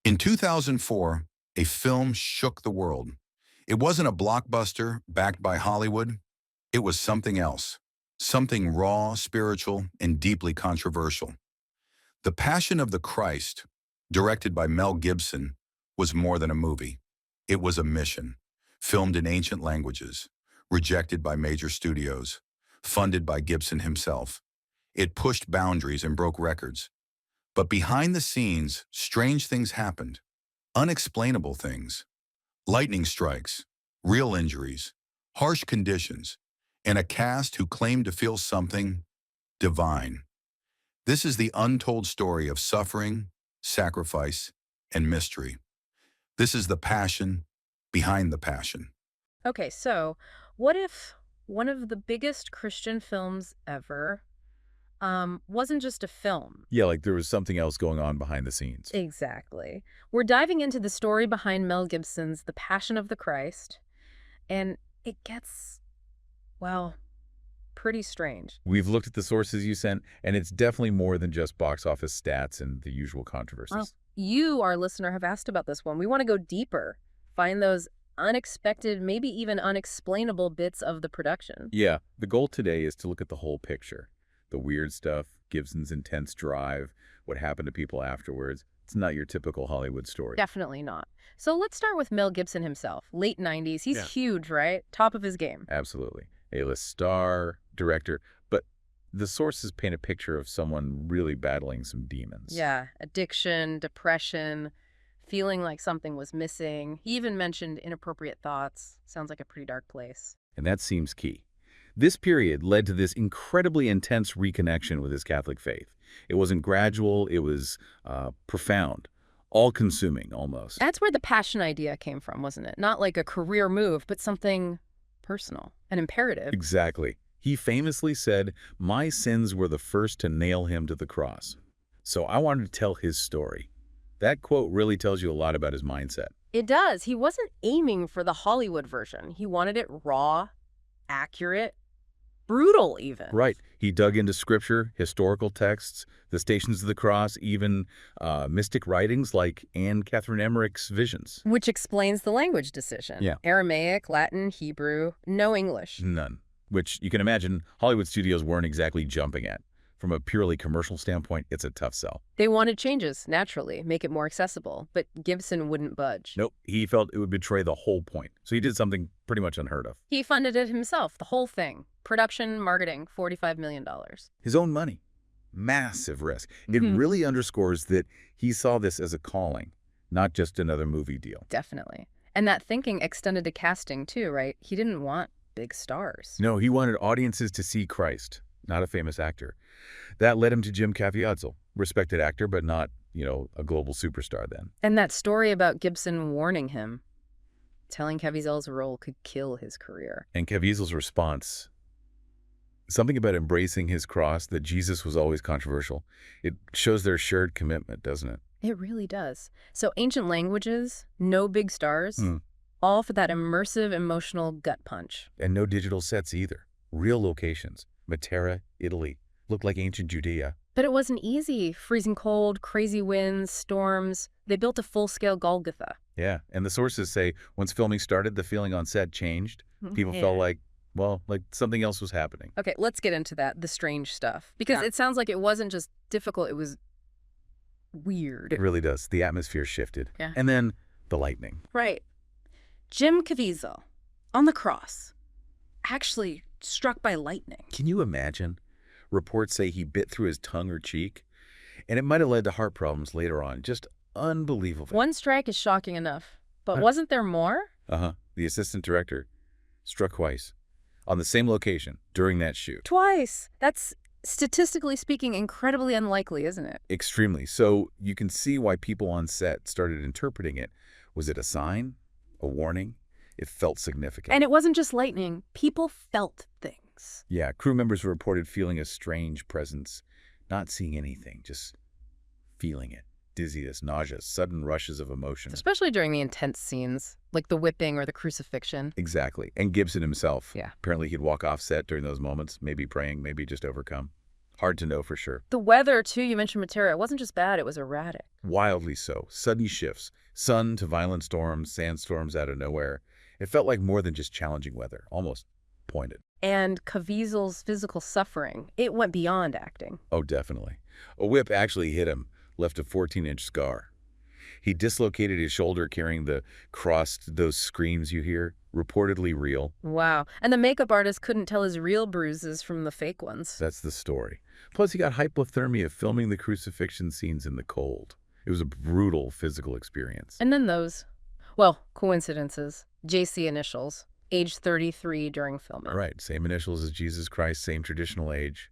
In 2004, a film shook the world. It wasn't a blockbuster backed by Hollywood. It was something else, something raw, spiritual, and deeply controversial. The Passion of the Christ, directed by Mel Gibson, was more than a movie. It was a mission, filmed in ancient languages, rejected by major studios, funded by Gibson himself. It pushed boundaries and broke records. But behind the scenes, strange things happened. Unexplainable things. Lightning strikes, real injuries, harsh conditions, and a cast who claimed to feel something divine. This is the untold story of suffering, sacrifice, and mystery. This is the passion behind the passion. Okay, so what if one of the biggest Christian films ever wasn't just a film? Yeah, like there was something else going on behind the scenes. Exactly. We're diving into the story behind Mel Gibson's The Passion of the Christ, and it gets, well, pretty strange. We've looked at the sources you sent, and it's definitely more than just box office stats and the usual Well, controversies. you, our listener, have asked about this one. We want to go deeper, find those unexpected, maybe even unexplainable bits of the production. Yeah, the goal today is to look at the whole picture. The weird stuff, Gibson's intense drive, what happened to people afterwards. It's not your typical Hollywood story. Definitely not. So let's start with Mel Gibson himself. Late 90s. He's huge, right? Top of his game. Absolutely. A-list star, director, but the sources paint a picture of someone really battling some demons. Yeah, addiction, depression, feeling like something was missing. He even mentioned inappropriate thoughts. Sounds like a pretty dark place. And that seems key. This period led to this incredibly intense reconnection with his Catholic faith. It wasn't gradual, it was profound, all-consuming almost. That's where the passion idea came from, wasn't it? Not like a career move, but something personal and imperative. Exactly. He famously said, "My sins were the first to nail him to the cross." So I wanted to tell his story. That quote really tells you a lot about his mindset. It does. He wasn't aiming for the Hollywood version. He wanted it raw, accurate, brutal even. Right. He dug into scripture, historical texts, the Stations of the Cross, even mystic writings like Anne Catherine Emmerich's visions. Which explains the language decision. Yeah. Aramaic, Latin, Hebrew, no English. None. Which you can imagine Hollywood studios weren't exactly jumping at. From a purely commercial standpoint, it's a tough sell. They wanted changes, naturally, make it more accessible, but Gibson wouldn't budge. Nope, he felt it would betray the whole point. So he did something pretty much unheard of. He funded it himself, the whole thing. Production, marketing, $45 million. His own money. Massive risk. It really underscores that he saw this as a calling, not just another movie deal. Definitely. And that thinking extended to casting, too, right? He didn't want big stars. No, he wanted audiences to see Christ, not a famous actor. That led him to Jim Caviezel, respected actor, but not, a global superstar then. And that story about Gibson warning him, telling Caviezel's role could kill his career. And Caviezel's response, something about embracing his cross, that Jesus was always controversial. It shows their shared commitment, doesn't it? It really does. So ancient languages, no big stars, all for that immersive emotional gut punch. And no digital sets either. Real locations. Matera, Italy. Looked like ancient Judea. But it wasn't easy. Freezing cold, crazy winds, storms. They built a full-scale Golgotha. Yeah, and the sources say once filming started, the feeling on set changed. People felt like something else was happening. Okay, let's get into that, the strange stuff. Because it sounds like it wasn't just difficult, it was weird. It really does. The atmosphere shifted. Yeah. And then the lightning. Right. Jim Caviezel, on the cross, actually struck by lightning. Can you imagine? Reports say he bit through his tongue or cheek, and it might have led to heart problems later on. Just unbelievable. One strike is shocking enough, but wasn't there more? The assistant director struck twice on the same location during that shoot. Twice. That's, statistically speaking, incredibly unlikely, isn't it? Extremely. So you can see why people on set started interpreting it. Was it a sign? A warning? It felt significant. And it wasn't just lightning. People felt things. Yeah, crew members reported feeling a strange presence, not seeing anything, just feeling it. Dizziness, nausea, sudden rushes of emotion. Especially during the intense scenes, like the whipping or the crucifixion. Exactly. And Gibson himself. Yeah. Apparently he'd walk off set during those moments, maybe praying, maybe just overcome. Hard to know for sure. The weather, too, you mentioned Matera. It wasn't just bad, it was erratic. Wildly so. Sudden shifts. Sun to violent storms, sandstorms out of nowhere. It felt like more than just challenging weather, almost pointed. And Caviezel's physical suffering, it went beyond acting. Oh, definitely. A whip actually hit him, left a 14-inch scar. He dislocated his shoulder carrying the crossed, those screams you hear, reportedly real. Wow. And the makeup artist couldn't tell his real bruises from the fake ones. That's the story. Plus, he got hypothermia filming the crucifixion scenes in the cold. It was a brutal physical experience. And then those, well, coincidences. JC initials, age 33 during filming. Right, same initials as Jesus Christ, same traditional age.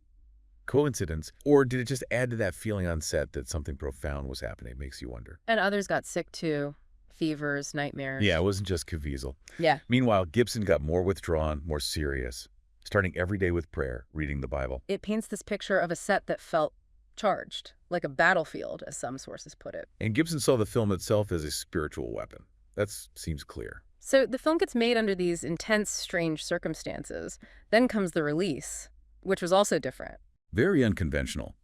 Coincidence? Or did it just add to that feeling on set that something profound was happening? Makes you wonder. And others got sick too. Fevers, nightmares. Yeah, it wasn't just Caviezel. Yeah. Meanwhile, Gibson got more withdrawn, more serious, starting every day with prayer, reading the Bible. It paints this picture of a set that felt charged, like a battlefield, as some sources put it. And Gibson saw the film itself as a spiritual weapon. That seems clear. So the film gets made under these intense, strange circumstances. Then comes the release, which was also different. Very unconventional.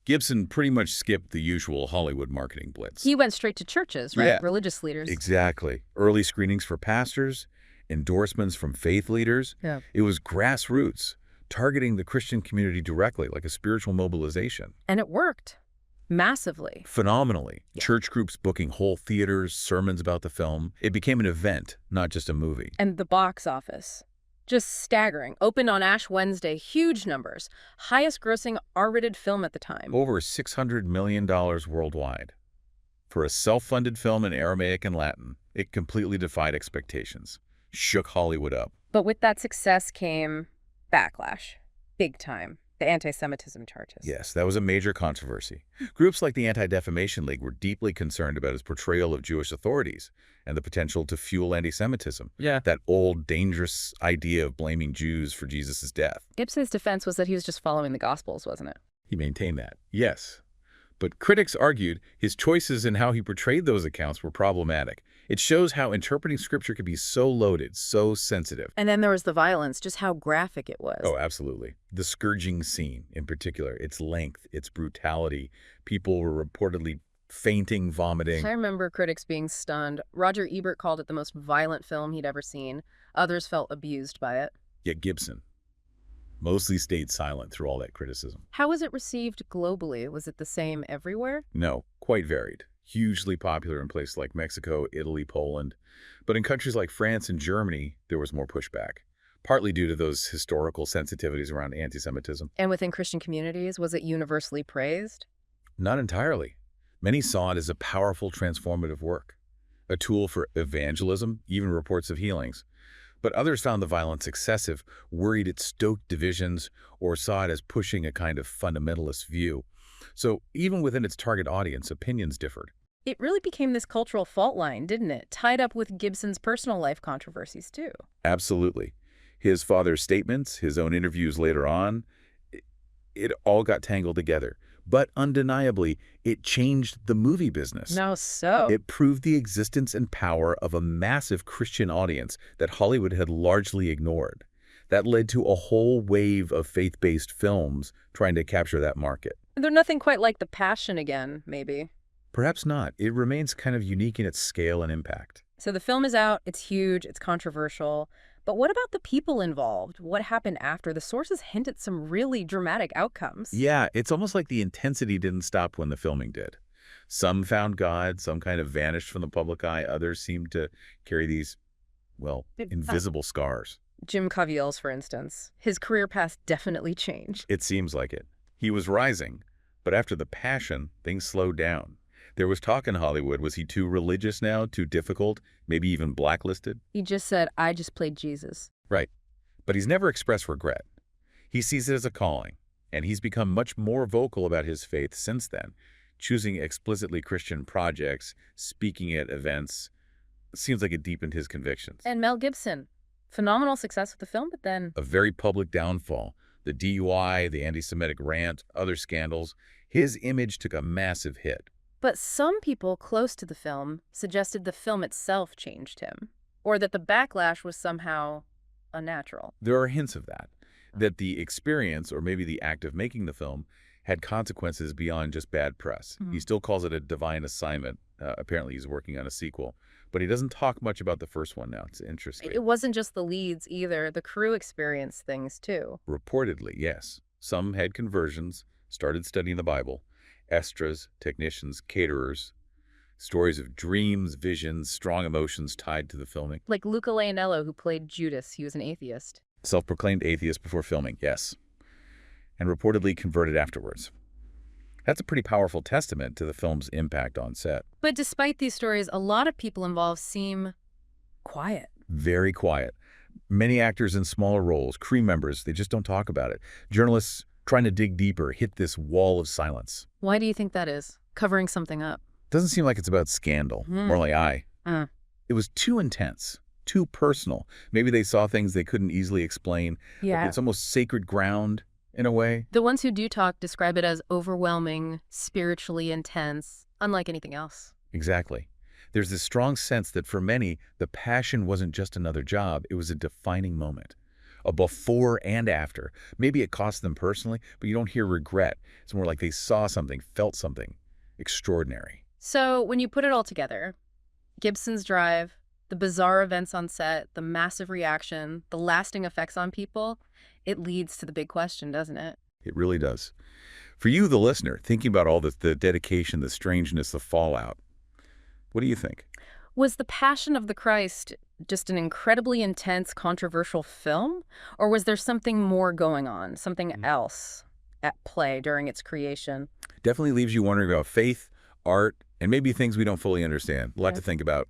Gibson pretty much skipped the usual Hollywood marketing blitz. He went straight to churches, right? Yeah. Religious leaders. Exactly. Early screenings for pastors, endorsements from faith leaders. Yeah. It was grassroots, targeting the Christian community directly, like a spiritual mobilization. And it worked. Massively. Phenomenally. Yeah. Church groups booking whole theaters, sermons about the film. It became an event, not just a movie. And the box office. Just staggering. Opened on Ash Wednesday, huge numbers. Highest grossing R-rated film at the time. Over $600 million worldwide. For a self-funded film in Aramaic and Latin, it completely defied expectations. Shook Hollywood up. But with that success came backlash. Big time. The anti-Semitism charges. Yes, that was a major controversy. Groups like the Anti-Defamation League were deeply concerned about his portrayal of Jewish authorities and the potential to fuel anti-Semitism. Yeah. That old, dangerous idea of blaming Jews for Jesus' death. Gibson's defense was that he was just following the Gospels, wasn't it? He maintained that, yes. But critics argued his choices in how he portrayed those accounts were problematic. It shows how interpreting scripture could be so loaded, so sensitive. And then there was the violence, just how graphic it was. Oh, absolutely. The scourging scene, in particular, its length, its brutality. People were reportedly fainting, vomiting. I remember critics being stunned. Roger Ebert called it the most violent film he'd ever seen. Others felt abused by it. Yet Gibson mostly stayed silent through all that criticism. How was it received globally? Was it the same everywhere? No, quite varied. Hugely popular in places like Mexico, Italy, Poland. But in countries like France and Germany, there was more pushback, partly due to those historical sensitivities around anti-Semitism. And within Christian communities, was it universally praised? Not entirely. Many saw it as a powerful transformative work, a tool for evangelism, even reports of healings. But others found the violence excessive, worried it stoked divisions, or saw it as pushing a kind of fundamentalist view. So even within its target audience, opinions differed. It really became this cultural fault line, didn't it? Tied up with Gibson's personal life controversies, too. Absolutely. His father's statements, his own interviews later on, it all got tangled together. But undeniably, it changed the movie business. No, so? It proved the existence and power of a massive Christian audience that Hollywood had largely ignored. That led to a whole wave of faith-based films trying to capture that market. They're nothing quite like The Passion again, maybe. Perhaps not. It remains kind of unique in its scale and impact. So the film is out, it's huge, it's controversial. But what about the people involved? What happened after? The sources hint at some really dramatic outcomes. Yeah, it's almost like the intensity didn't stop when the filming did. Some found God, some kind of vanished from the public eye. Others seemed to carry these, well, invisible scars. Jim Caviezel, for instance. His career path definitely changed. It seems like it. He was rising, but after The Passion, things slowed down. There was talk in Hollywood. Was he too religious now, too difficult, maybe even blacklisted? He just said, I just played Jesus. Right. But he's never expressed regret. He sees it as a calling, and he's become much more vocal about his faith since then, choosing explicitly Christian projects, speaking at events. Seems like it deepened his convictions. And Mel Gibson. Phenomenal success with the film, but then... A very public downfall. The DUI, the anti-Semitic rant, other scandals. His image took a massive hit. But some people close to the film suggested the film itself changed him, or that the backlash was somehow unnatural. There are hints of that. that the experience, or maybe the act of making the film, had consequences beyond just bad press. He still calls it a divine assignment. Apparently he's working on a sequel. But he doesn't talk much about the first one now. It's interesting. It wasn't just the leads either. The crew experienced things too. Reportedly, yes. Some had conversions, started studying the Bible. Extras, technicians, caterers. Stories of dreams, visions, strong emotions tied to the filming. Like Luca Leonello, who played Judas. He was an atheist. Self-proclaimed atheist before filming, yes. And reportedly converted afterwards. That's a pretty powerful testament to the film's impact on set. But despite these stories, a lot of people involved seem quiet. Very quiet. Many actors in smaller roles, crew members, they just don't talk about it. Journalists trying to dig deeper hit this wall of silence. Why do you think that is? Covering something up. Doesn't seem like it's about scandal. More like It was too intense, too personal. Maybe they saw things they couldn't easily explain. Yeah. It's almost sacred ground in a way. The ones who do talk describe it as overwhelming, spiritually intense, unlike anything else. Exactly. There's this strong sense that for many, the passion wasn't just another job, it was a defining moment. A before and after. Maybe it cost them personally, but you don't hear regret. It's more like they saw something, felt something extraordinary. So when you put it all together, Gibson's drive, the bizarre events on set, the massive reaction, the lasting effects on people, it leads to the big question, doesn't it? It really does. For you, the listener, thinking about all the dedication, the strangeness, the fallout, what do you think? Was The Passion of the Christ just an incredibly intense, controversial film? Or was there something more going on, something else at play during its creation? Definitely leaves you wondering about faith, art, and maybe things we don't fully understand. A lot to think about.